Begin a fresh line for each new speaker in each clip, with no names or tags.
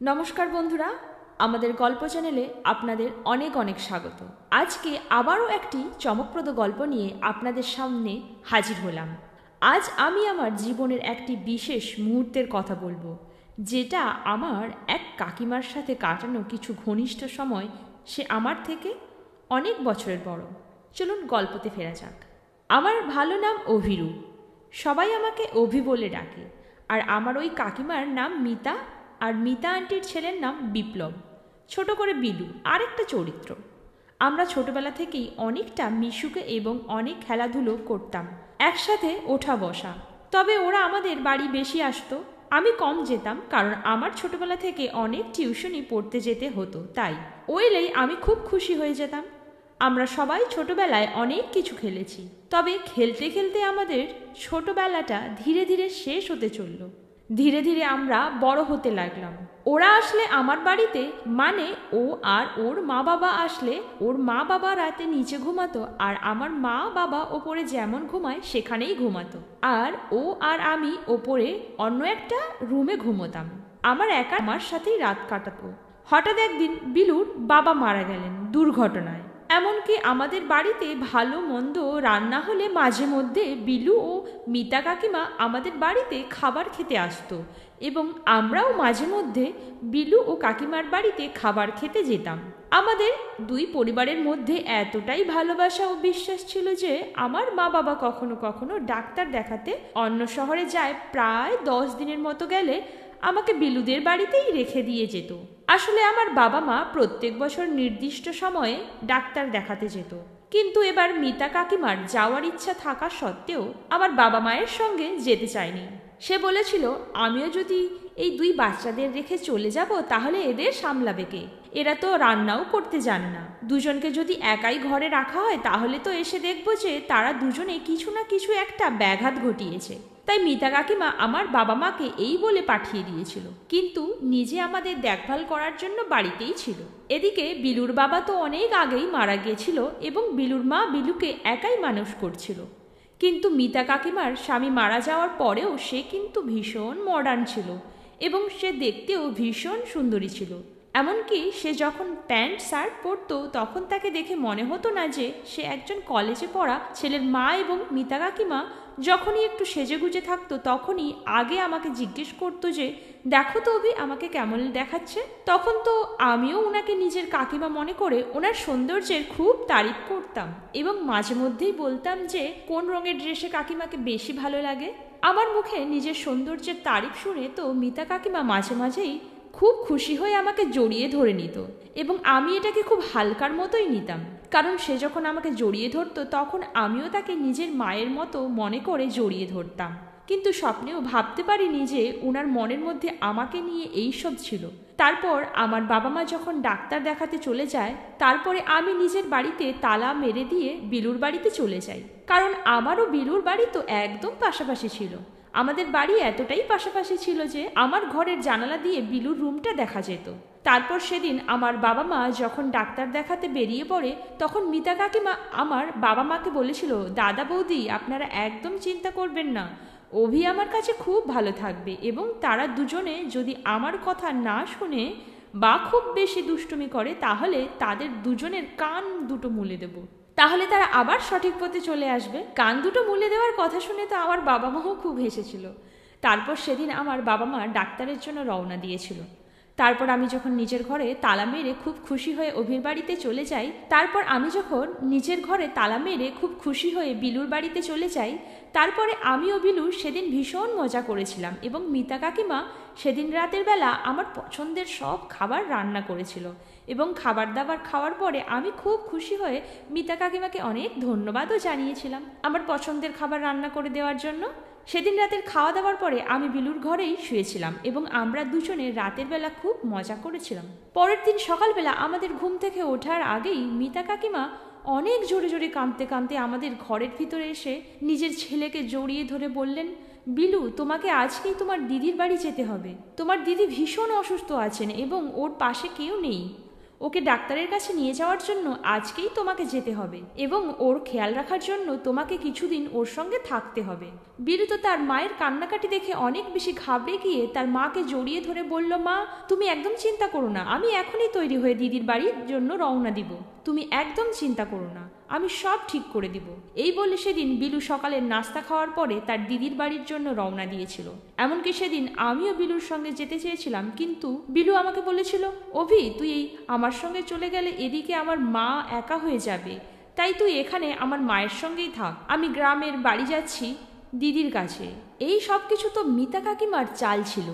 নমস্কার বন্ধুরা, আমাদের গল্প চ্যানেলে আপনাদের অনেক অনেক স্বাগত। আজকে আবারও একটি চমকপ্রদ গল্প নিয়ে আপনাদের সামনে হাজির হলাম। আজ আমি আমার জীবনের একটি বিশেষ মুহূর্তের কথা বলবো, যেটা আমার এক কাকিমার সাথে কাটানো কিছু ঘনিষ্ঠ সময়। সে আমার থেকে অনেক বছরের বড়। চলুন গল্পতে ফেরা যাক। আমার ভালো নাম অভিরু, সবাই আমাকে অভি বলে ডাকে। আর আমার ওই কাকিমার নাম মিতা, আর মিতা আন্টির ছেলের নাম বিপ্লব, ছোট করে বিলু, আরেকটা চরিত্র। আমরা ছোটবেলা থেকেই অনেকটা মিশুকে এবং অনেক খেলাধুলো করতাম, একসাথে ওঠা বসা। তবে ওরা আমাদের বাড়ি বেশি আসতো, আমি কম যেতাম, কারণ আমার ছোটবেলা থেকে অনেক টিউশনি পড়তে যেতে হতো। তাই ও এলেই আমি খুব খুশি হয়ে যেতাম। আমরা সবাই ছোটবেলায় অনেক কিছু খেলেছি, তবে খেলতে খেলতে আমাদের ছোটবেলাটা ধীরে ধীরে শেষ হতে চলল। ধীরে ধীরে আমরা বড় হতে লাগলাম। ওরা আসলে আমার বাড়িতে, মানে ও আর ওর মা বাবা আসলে ওর মা বাবা রাতে নিচে ঘুমাতো, আর আমার মা বাবা ওপরে যেমন ঘুমায় সেখানেই ঘুমাতো, আর ও আর আমি ওপরে অন্য একটা রুমে ঘুমোতাম। আমার সাথেই রাত কাটাতো। হঠাৎ একদিন বিলুর বাবা মারা গেলেন দুর্ঘটনায়। এমনকি আমাদের বাড়িতে ভালো মন্দ রান্না হলে মাঝে মধ্যে বিলু ও মিতা কাকিমা আমাদের বাড়িতে খাবার খেতে আসতো, এবং আমরাও মাঝে মধ্যে বিলু ও কাকিমার বাড়িতে খাবার খেতে যেতাম। আমাদের দুই পরিবারের মধ্যে এতটাই ভালোবাসা ও বিশ্বাস ছিল যে আমার মা বাবা কখনো কখনো ডাক্তার দেখাতে অন্য শহরে যায়। প্রায় 10 দিনের মতো গেলে আমাকে বিলুদের বাড়িতেই রেখে দিয়ে যেত। আসলে আমার বাবা মা প্রত্যেক বছর নির্দিষ্ট সময়ে ডাক্তার দেখাতে যেত, কিন্তু এবার মিতা কাকিমার যাওয়ার ইচ্ছা থাকা সত্ত্বেও আমার বাবা মায়ের সঙ্গে যেতে চায়নি। সে বলেছিল, আমিও যদি এই দুই বাচ্চাদের রেখে চলে যাব তাহলে এদের সামলাবে কে? এরা তো রান্নাও করতে জান না। দুজনকে যদি একাই ঘরে রাখা হয় তাহলে তো এসে দেখব যে তারা দুজনে কিছু না কিছু একটা ব্যাঘাত ঘটিয়েছে। তাই মিতা কাকিমা আমার বাবা মাকে এই বলে পাঠিয়ে দিয়েছিল, কিন্তু নিজে আমাদের দেখভাল করার জন্য বাড়িতেই ছিল। এদিকে বিলুর বাবা তো অনেক আগেই মারা গিয়েছিল এবং বিলুর মা বিলুকে একাই মানুষ করছিল। কিন্তু মিতা কাকিমার স্বামী মারা যাওয়ার পরেও সে কিন্তু ভীষণ মডার্ন ছিল, এবং সে দেখতেও ভীষণ সুন্দরী ছিল। এমনকি সে যখন প্যান্ট শার্ট পরতো তখন তাকে দেখে মনে হতো না যে সে একজন কলেজে পড়া ছেলের মা। এবং মিতা কাকিমা যখনই একটু সেজেগুজে থাকতো তখনই আগে আমাকে জিজ্ঞেস করতো যে, দেখো তো অভি, আমাকে কেমন দেখাচ্ছে। তখন তো আমিও ওনাকে নিজের কাকিমা মনে করে ওনার সৌন্দর্যের খুব তারিফ করতাম, এবং মাঝে মধ্যেই বলতাম যে কোন রঙের ড্রেসে কাকিমাকে বেশি ভালো লাগে। আমার মুখে নিজের সৌন্দর্যের তারিফ শুনে তো মিতা কাকিমা মাঝে মাঝেই খুব খুশি হয়ে আমাকে জড়িয়ে ধরে নিত, এবং আমি এটাকে খুব হালকার মতোই নিতাম, কারণ সে যখন আমাকে জড়িয়ে ধরতো তখন আমিও তাকে নিজের মায়ের মতো মনে করে জড়িয়ে ধরতাম। কিন্তু স্বপ্নেও ভাবতে পারিনি যে ওনার মনের মধ্যে আমাকে নিয়ে এই সব ছিল। তারপর আমার বাবা মা যখন ডাক্তার দেখাতে চলে যায়, তারপরে আমি নিজের বাড়িতে তালা মেরে দিয়ে বিলুর বাড়িতে চলে যাই, কারণ আমারও বিলুর বাড়ি তো একদম পাশাপাশি ছিল। আমাদের বাড়ি এতটাই পাশাপাশি ছিল যে আমার ঘরের জানালা দিয়ে বিলুর রুমটা দেখা যেত। তারপর সেদিন আমার বাবা মা যখন ডাক্তার দেখাতে বেরিয়ে পড়ে তখন মিতা কাকিমা আমার বাবা মাকে বলেছিল, দাদা বৌদি, আপনারা একদম চিন্তা করবেন না, অভি আমার কাছে খুব ভালো থাকবে, এবং তারা দুজনে যদি আমার কথা না শুনে বা খুব বেশি দুষ্টুমি করে তাহলে তাদের দুজনের কান দুটো মুলে দেব, তাহলে তারা আবার সঠিক পথে চলে আসবে। কান দুটো মুলে দেওয়ার কথা শুনে তো আমার বাবা মাও খুব হেসেছিল। তারপর সেদিন আমার বাবা মা ডাক্তারের জন্য রওনা দিয়েছিল। তারপর আমি যখন নিজের ঘরে তালা মেরে খুব খুশি হয়ে অভির বাড়িতে চলে যাই, বিলুর বাড়িতে চলে যাই, তারপরে আমি ও বিলু সেদিন ভীষণ মজা করেছিলাম, এবং মিতা কাকিমা সেদিন রাতের বেলা আমার পছন্দের সব খাবার রান্না করেছিল, এবং খাবার দাবার খাওয়ার পরে আমি খুব খুশি হয়ে মিতা কাকিমাকে অনেক ধন্যবাদও জানিয়েছিলাম আমার পছন্দের খাবার রান্না করে দেওয়ার জন্য। সেদিন রাতের খাওয়া দাওয়ার পরে আমি বিলুর ঘরেই শুয়েছিলাম, এবং আমরা দুজনে রাতের বেলা খুব মজা করেছিলাম। পরের দিন সকালবেলা আমাদের ঘুম থেকে ওঠার আগেই মিতা কাকিমা অনেক জোরে জোরে কাঁদতে কাঁদতে আমাদের ঘরের ভিতরে এসে নিজের ছেলেকে জড়িয়ে ধরে বললেন, বিলু, তোমাকে আজকেই তোমার দিদির বাড়ি যেতে হবে। তোমার দিদি ভীষণ অসুস্থ আছেন এবং ওর পাশে কেউ নেই। ওকে ডাক্তারের কাছে নিয়ে যাওয়ার জন্য আজকেই তোমাকে যেতে হবে এবং ওর খেয়াল রাখার জন্য তোমাকে কিছুদিন ওর সঙ্গে থাকতে হবে। বিলু তো তার মায়ের কান্নাকাটি দেখে অনেক বেশি ঘাবড়ে গিয়ে তার মাকে জড়িয়ে ধরে বলল, মা তুমি একদম চিন্তা করো না, আমি এখনই তৈরি হয়ে দিদির বাড়ির জন্য রওনা দিব। তুমি একদম চিন্তা করো না, আমি সব ঠিক করে দিব। এই বলে সেদিন বিলু সকালের নাস্তা খাওয়ার পরে তার দিদির বাড়ির জন্য রওনা দিয়েছিল। এমনকি সেদিন আমিও বিলুর সঙ্গে যেতে চেয়েছিলাম, কিন্তু বিলু আমাকে বলেছিল, অভি তুই আমার সঙ্গে চলে গেলে এদিকে আমার মা একা হয়ে যাবে, তাই তুই এখানে আমার মায়ের সঙ্গেই থাক, আমি গ্রামের বাড়ি যাচ্ছি দিদির কাছে। এই সব কিছু তো মিতা কাকিমার চাল ছিল,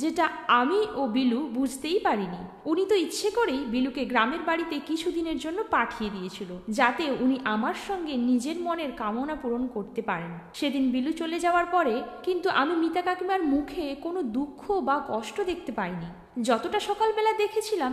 যেটা আমি ও বিলু বুঝতেই পারিনি। উনি তো ইচ্ছে করেই বিলুকে গ্রামের বাড়িতে কিছুদিনের জন্য পাঠিয়ে দিয়েছিল, যাতে উনি আমার সঙ্গে নিজের মনের কামনা পূরণ করতে পারেন। সেদিন বিলু চলে যাওয়ার পরে কিন্তু আমি মিতা কাকিমার মুখে কোনো দুঃখ বা কষ্ট দেখতে পাইনি। যতটা সকালবেলা দেখেছিলাম,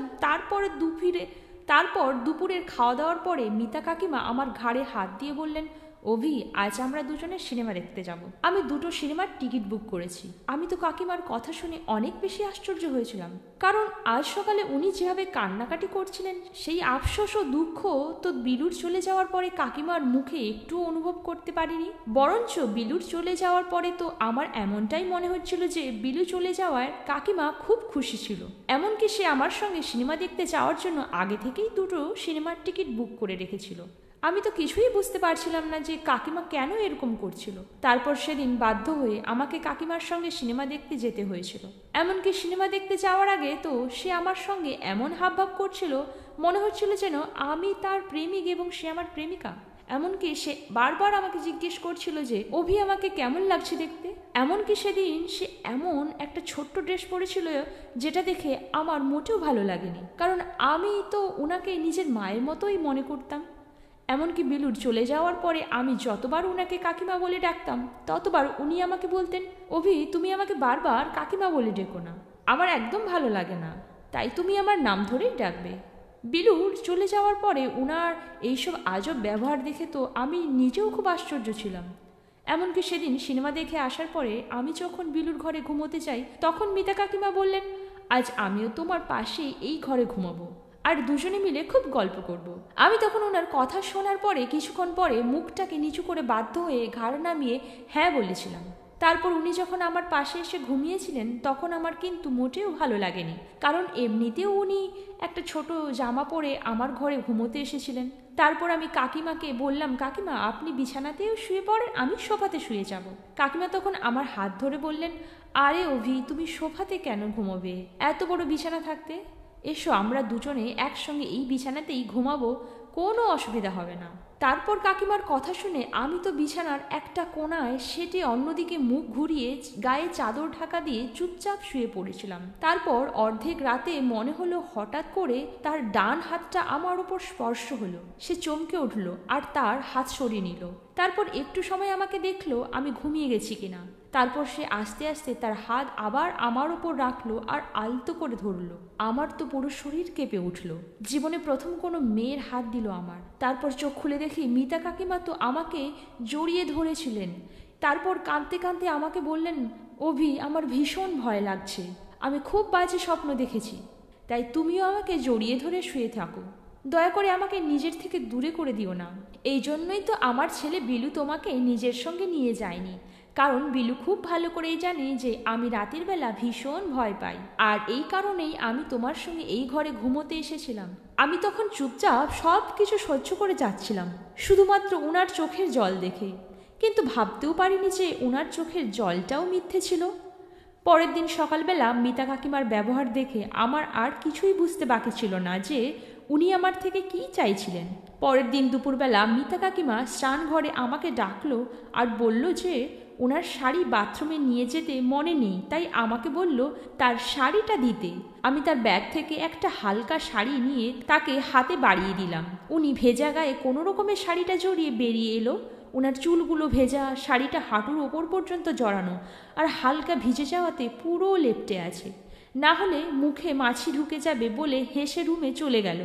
তারপর দুপুরের খাওয়া দাওয়ার পরে মিতা কাকিমা আমার ঘাড়ে হাত দিয়ে বললেন, অভি আজ আমরা দুজনে সিনেমা দেখতে যাব। আমি 2টো সিনেমার টিকিট বুক করেছি। আমি তো কাকিমার কথা শুনে অনেক বেশি আশ্চর্য হয়েছিলাম, কারণ আজ সকালে উনি যেভাবে কান্নাকাটি করছিলেন, সেই আফসোস ও দুঃখ তো বিলুর চলে যাওয়ার পরে কাকিমার মুখে একটু অনুভব করতে পারিনি। বরঞ্চ বিলুর চলে যাওয়ার পরে তো আমার এমনটাই মনে হচ্ছিল যে বিলু চলে যাওয়ায় কাকিমা খুব খুশি ছিল। এমনকি সে আমার সঙ্গে সিনেমা দেখতে যাওয়ার জন্য আগে থেকেই 2টো সিনেমার টিকিট বুক করে রেখেছিল। আমি তো কিছুই বুঝতে পারছিলাম না যে কাকিমা কেন এরকম করছিল। তারপর সেদিন বাধ্য হয়ে আমাকে কাকিমার সঙ্গে সিনেমা দেখতে যেতে হয়েছিল। এমনকি সিনেমা দেখতে যাওয়ার আগে তো সে আমার সঙ্গে এমন হাবভাব করছিল, মনে হচ্ছিল যেন আমি তার প্রেমিক এবং সে আমার প্রেমিকা। এমনকি সে বারবার আমাকে জিজ্ঞেস করছিল যে অভি আমাকে কেমন লাগছে দেখতে। এমনকি সেদিন সে এমন একটা ছোট্ট ড্রেস পরেছিল যেটা দেখে আমার মোটেও ভালো লাগেনি, কারণ আমি তো ওনাকে নিজের মায়ের মতোই মনে করতাম। এমনকি বিলুর চলে যাওয়ার পরে আমি যতবার ওনাকে কাকিমা বলে ডাকতাম, ততবার উনি আমাকে বলতেন, অভি তুমি আমাকে বারবার কাকিমা বলে ডেকো না, আমার একদম ভালো লাগে না, তাই তুমি আমার নাম ধরেই ডাকবে। বিলুর চলে যাওয়ার পরে ওনার এইসব আজব ব্যবহার দেখে তো আমি নিজেও খুব আশ্চর্য ছিলাম। এমনকি সেদিন সিনেমা দেখে আসার পরে আমি যখন বিলুর ঘরে ঘুমোতে যাই, তখন মিতা কাকিমা বললেন, আজ আমিও তোমার পাশেই এই ঘরে ঘুমাবো, আর দুজনে মিলে খুব গল্প করব। আমি তখন ওনার কথা শোনার পরে কিছুক্ষণ পরে মুখটাকে নিচু করে বাধ্য হয়ে ঘাড় নামিয়ে হ্যাঁ বলেছিলাম। তারপর উনি যখন আমার পাশে এসে ঘুমিয়েছিলেন, তখন আমার কিন্তু মোটেও ভালো লাগেনি, কারণ এমনিতেও উনি একটা ছোট জামা পরে আমার ঘরে ঘুমোতে এসেছিলেন। তারপর আমি কাকিমাকে বললাম, কাকিমা আপনি বিছানাতেও শুয়ে পড়েন, আমি সোফাতে শুয়ে যাব। কাকিমা তখন আমার হাত ধরে বললেন, আরে অভি তুমি সোফাতে কেন ঘুমোবে, এত বড় বিছানা থাকতে, এসো আমরা দুজনে একসঙ্গে এই বিছানাতেই ঘুমাবো, কোনো অসুবিধা হবে না। তারপর কাকিমার কথা শুনে আমি তো বিছানার একটা কোণায় সেটে অন্যদিকে মুখ ঘুরিয়ে গায়ে চাদর ঢাকা দিয়ে চুপচাপ শুয়ে পড়েছিলাম। তারপর অর্ধেক রাতে মনে হলো হঠাৎ করে তার ডান হাতটা আমার ওপর স্পর্শ হলো। সে চমকে উঠল আর তার হাত সরিয়ে নিল। তারপর একটু সময় আমাকে দেখলো আমি ঘুমিয়ে গেছি কিনা। তারপর সে আস্তে আস্তে তার হাত আবার আমার ওপর রাখলো আর আলতো করে ধরলো। আমার তো পুরো শরীর কেঁপে উঠল। জীবনে প্রথম কোনো মেয়ের হাত দিল আমার। তারপর চোখ খুলে দেখি মিতা কাকিমা তো আমাকে জড়িয়ে ধরেছিলেন। তারপর কাঁদতে কাঁদতে আমাকে বললেন, অভি আমার ভীষণ ভয় লাগছে, আমি খুব বাজে স্বপ্ন দেখেছি, তাই তুমিও আমাকে জড়িয়ে ধরে শুয়ে থাকো, দয়া করে আমাকে নিজের থেকে দূরে করে দিও না। এই জন্যই তো আমার ছেলে বিলু তোমাকে নিজের সঙ্গে নিয়ে যায়নি, কারণ বিলু খুব ভালো করেই জানে যে আমি রাতের বেলা ভীষণ ভয় পাই, আর এই কারণেই আমি তোমার সঙ্গে এই ঘরে ঘুমোতে এসেছিলাম। আমি তখন চুপচাপ সব কিছু সহ্য করে যাচ্ছিলাম, শুধুমাত্র ওনার চোখের জল দেখে, কিন্তু ভাবতেও পারিনি যে ওনার চোখের জলটাও মিথ্যে ছিল। পরের দিন সকালবেলা মিতা কাকিমার ব্যবহার দেখে আমার আর কিছুই বুঝতে বাকি ছিল না যে উনি আমার থেকে কী চাইছিলেন। পরের দিন দুপুরবেলা মিতা কাকিমা স্নান ঘরে আমাকে ডাকলো আর বলল যে ওনার শাড়ি বাথরুমে নিয়ে যেতে মনে নেই, তাই আমাকে বলল তার শাড়িটা দিতে। আমি তার ব্যাগ থেকে একটা হালকা শাড়ি নিয়ে তাকে হাতে বাড়িয়ে দিলাম। উনি ভেজা গায়ে কোনো রকমের শাড়িটা জড়িয়ে বেরিয়ে এলো। ওনার চুলগুলো ভেজা, শাড়িটা হাঁটুর ওপর পর্যন্ত জড়ানো, আর হালকা ভিজে যাওয়াতে পুরো লেপ্টে আছে, না হলে মুখে মাছি ঢুকে যাবে বলে হেসে রুমে চলে গেল।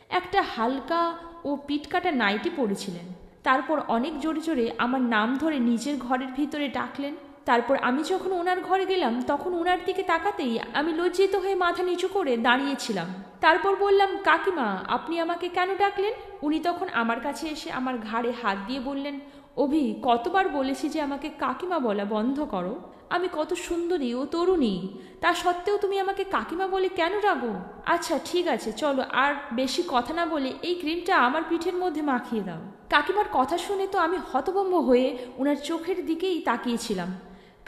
একটা হালকা ও পিটকাটা নাইটি পরেছিলেন। তারপর অনেক জোরে জোরে আমার নাম ধরে নিজের ঘরের ভিতরে ডাকলেন। তারপর আমি যখন ওনার ঘরে গেলাম তখন ওনার দিকে তাকাতেই আমি লজ্জিত হয়ে মাথা নিচু করে দাঁড়িয়েছিলাম। তারপর বললাম, কাকিমা আপনি আমাকে কেন ডাকলেন? উনি তখন আমার কাছে এসে আমার ঘাড়ে হাত দিয়ে বললেন, অভি, কতবার বলেছি যে আমাকে কাকিমা বলা বন্ধ করো। আমি কত সুন্দরী ও তরুণী, তা সত্ত্বেও তুমি আমাকে কাকিমা বলে কেন রাগো? আচ্ছা ঠিক আছে, চলো আর বেশি কথা না বলে এই ক্রিমটা আমার পিঠের মধ্যে মাখিয়ে দাও। কাকিমার কথা শুনে তো আমি হতভম্ব হয়ে ওনার চোখের দিকেই তাকিয়েছিলাম,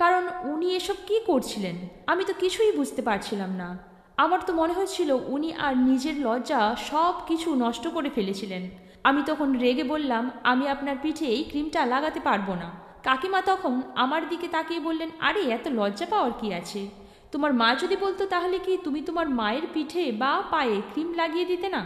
কারণ উনি এসব কি করছিলেন আমি তো কিছুই বুঝতে পারছিলাম না। আমার তো মনে হচ্ছিল উনি আর নিজের লজ্জা সব কিছু নষ্ট করে ফেলেছিলেন। আমি তখন রেগে বললাম, আমি আপনার পিঠে এই ক্রিমটা লাগাতে পারবো না। কাকিমা তখন আমার দিকে তাকিয়ে বললেন, আরে এত লজ্জা পাওয়ার কি আছে? তোমার মা যদি বলতো তাহলে কি তুমি তোমার মায়ের পিঠে বা পায়ে ক্রিম লাগিয়ে দিতে না?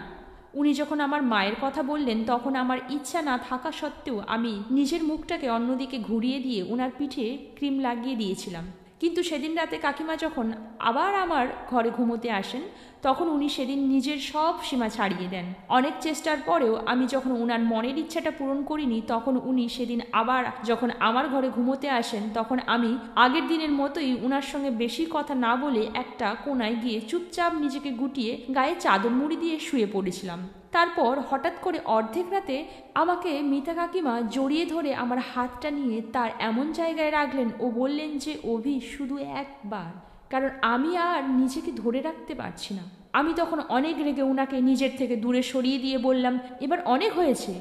উনি যখন আমার মায়ের কথা বললেন তখন আমার ইচ্ছা না থাকা সত্ত্বেও আমি নিজের মুখটাকে অন্যদিকে ঘুরিয়ে দিয়ে ওনার পিঠে ক্রিম লাগিয়ে দিয়েছিলাম। কিন্তু সেদিন রাতে কাকিমা যখন আবার আমার ঘরে ঘুমোতে আসেন তখন উনি সেদিন নিজের সব সীমা ছাড়িয়ে দেন। অনেক চেষ্টার পরেও আমি যখন ওনার মনের ইচ্ছাটা পূরণ করিনি তখন উনি সেদিন আবার যখন আমার ঘরে ঘুমোতে আসেন তখন আমি আগের দিনের মতোই ওনার সঙ্গে বেশি কথা না বলে একটা কোনায় গিয়ে চুপচাপ নিজেকে গুটিয়ে গায়ে চাদর মুড়ি দিয়ে শুয়ে পড়েছিলাম। তারপর হঠাৎ করে অর্ধেক রাতে আমাকে মিতা কাকিমা জড়িয়ে ধরে আমার হাতটা নিয়ে তার এমন জায়গায় রাখলেন ও বললেন যে, অভি শুধু একবার, কারণ আমি আর নিজেকে ধরে রাখতে পারছি না। আমি তখন অনেক রেগে ওনাকে নিজের থেকে দূরে সরিয়ে দিয়ে বললাম, এবার অনেক হয়েছে,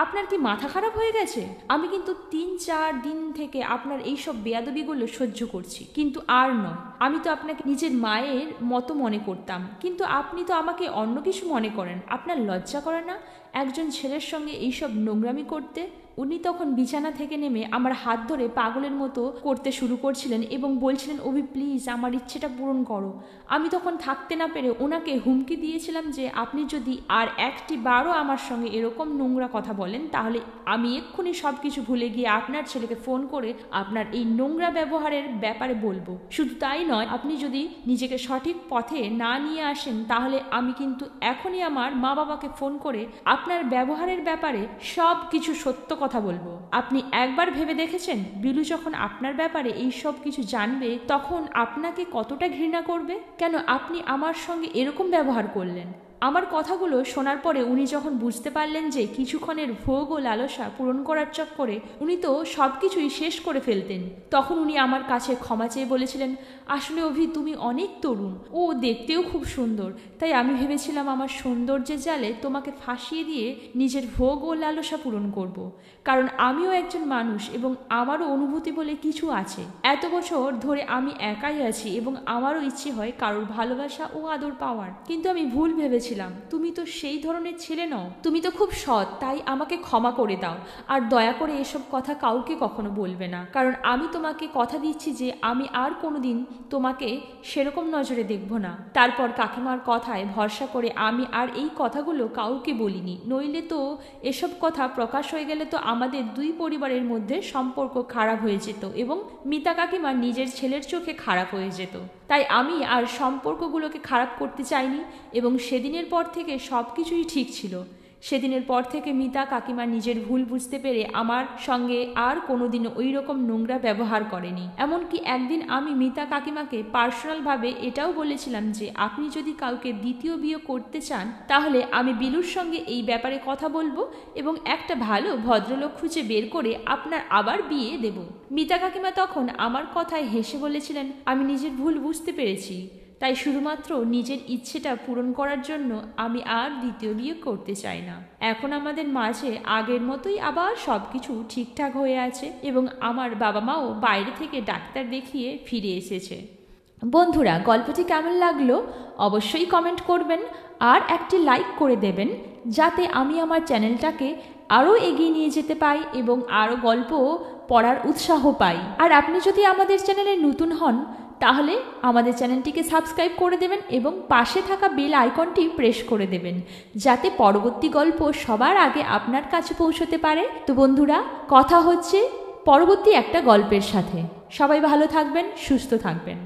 আপনার কি মাথা খারাপ হয়ে গেছে? আমি কিন্তু 3-4 দিন থেকে আপনার এইসব বেয়াদবিগুলো সহ্য করছি, কিন্তু আর নয়। আমি তো আপনাকে নিজের মায়ের মতো মনে করতাম, কিন্তু আপনি তো আমাকে অন্য কিছু মনে করেন। আপনার লজ্জা করে না একজন ছেলের সঙ্গে এইসব নোংরামি করতে? উনি তখন বিছানা থেকে নেমে আমার হাত ধরে পাগলের মতো করতে শুরু করছিলেন এবং বলছিলেন, অভি প্লিজ আমার ইচ্ছেটা পূরণ করো। আমি তখন থাকতে না পেরে ওনাকে হুমকি দিয়েছিলাম যে আপনি যদি আর একটি বারও আমার সঙ্গে এরকম নোংরা কথা বলেন তাহলে আমি এক্ষুনি সব কিছু ভুলে গিয়ে আপনার ছেলেকে ফোন করে আপনার এই নোংরা ব্যবহারের ব্যাপারে বলবো। শুধু তাই নয়, আপনি যদি নিজেকে সঠিক পথে না নিয়ে আসেন তাহলে আমি কিন্তু এখনই আমার মা বাবাকে ফোন করে আপনার ব্যবহারের ব্যাপারে সব কিছু সত্য কথা বলবো। আপনি একবার ভেবে দেখেছেন বিলু যখন আপনার ব্যাপারে এই সব কিছু জানবে তখন আপনাকে কতটা ঘৃণা করবে? কেন আপনি আমার সঙ্গে এরকম ব্যবহার করলেন? আমার কথাগুলো শোনার পরে উনি যখন বুঝতে পারলেন যে কিছুক্ষণের ভোগ ও লালসা পূরণ করার চক্করে উনি তো সব কিছুই শেষ করে ফেলতেন, তখন উনি আমার কাছে ক্ষমা চেয়ে বলেছিলেন, আসলে অভি তুমি অনেক তরুণ ও দেখতেও খুব সুন্দর, তাই আমি ভেবেছিলাম আমার সৌন্দর্যের জালে তোমাকে ফাঁসিয়ে দিয়ে নিজের ভোগ ও লালসা পূরণ করব। কারণ আমিও একজন মানুষ এবং আমারও অনুভূতি বলে কিছু আছে। এত বছর ধরে আমি একাই আছি এবং আমারও ইচ্ছে হয় কারোর ভালোবাসা ও আদর পাওয়ার, কিন্তু আমি ভুল ভেবেছিলাম তুমি তো সেই ধরনের ছেলে নও, তুমি তো খুব সৎ, তাই আমাকে ক্ষমা করে দাও আর দয়া করে এসব কথা কাউকে কখনো বলবে না, কারণ আমি তোমাকে কথা দিচ্ছি যে আমি আর কোনোদিন তোমাকে সেরকম নজরে দেখব না। তারপর কাকিমার কথায় ভরসা করে আমি আর এই কথাগুলো কাউকে বলিনি, নইলে তো এসব কথা প্রকাশ হয়ে গেলে তো আমাদের দুই পরিবারের মধ্যে সম্পর্ক খারাপ হয়ে যেত এবং মিতা কাকিমা নিজের ছেলের চোখে খারাপ হয়ে যেত। তাই আমি আর সম্পর্কগুলোকে খারাপ করতে চাইনি এবং সেদিনের পর থেকে সব কিছুই ঠিক ছিল। সেদিনের পর থেকে মিতা কাকিমা নিজের ভুল বুঝতে পেরে আমার সঙ্গে আর কোনোদিনও ওই রকম নোংরা ব্যবহার করেনি। এমনকি একদিন আমি মিতা কাকিমাকে পার্সোনালভাবে এটাও বলেছিলাম যে আপনি যদি কাউকে দ্বিতীয় বিয়ে করতে চান তাহলে আমি বিলুর সঙ্গে এই ব্যাপারে কথা বলবো এবং একটা ভালো ভদ্রলোক খুঁজে বের করে আপনার আবার বিয়ে দেব। মিতা কাকিমা তখন আমার কথায় হেসে বলেছিলেন, আমি নিজের ভুল বুঝতে পেরেছি, তাই শুধুমাত্র নিজের ইচ্ছেটা পূরণ করার জন্য আমি আর দ্বিতীয় বিয়ে করতে চাই না। এখন আমাদের মাঝে আগের মতোই আবার সব কিছু ঠিকঠাক হয়ে আছে এবং আমার বাবা মাও বাইরে থেকে ডাক্তার দেখিয়ে ফিরে এসেছে। বন্ধুরা, গল্পটি কেমন লাগলো অবশ্যই কমেন্ট করবেন আর একটি লাইক করে দেবেন যাতে আমি আমার চ্যানেলটাকে আরও এগিয়ে নিয়ে যেতে পাই এবং আরও গল্প পড়ার উৎসাহ পাই। আর আপনি যদি আমাদের চ্যানেলে নতুন হন তাহলে আমাদের চ্যানেলটিকে সাবস্ক্রাইব করে দেবেন এবং পাশে থাকা বেল আইকনটি প্রেস করে দেবেন যাতে পরবর্তী গল্প সবার আগে আপনার কাছে পৌঁছতে পারে। তো বন্ধুরা, কথা হচ্ছে পরবর্তী একটা গল্পের সাথে। সবাই ভালো থাকবেন, সুস্থ থাকবেন।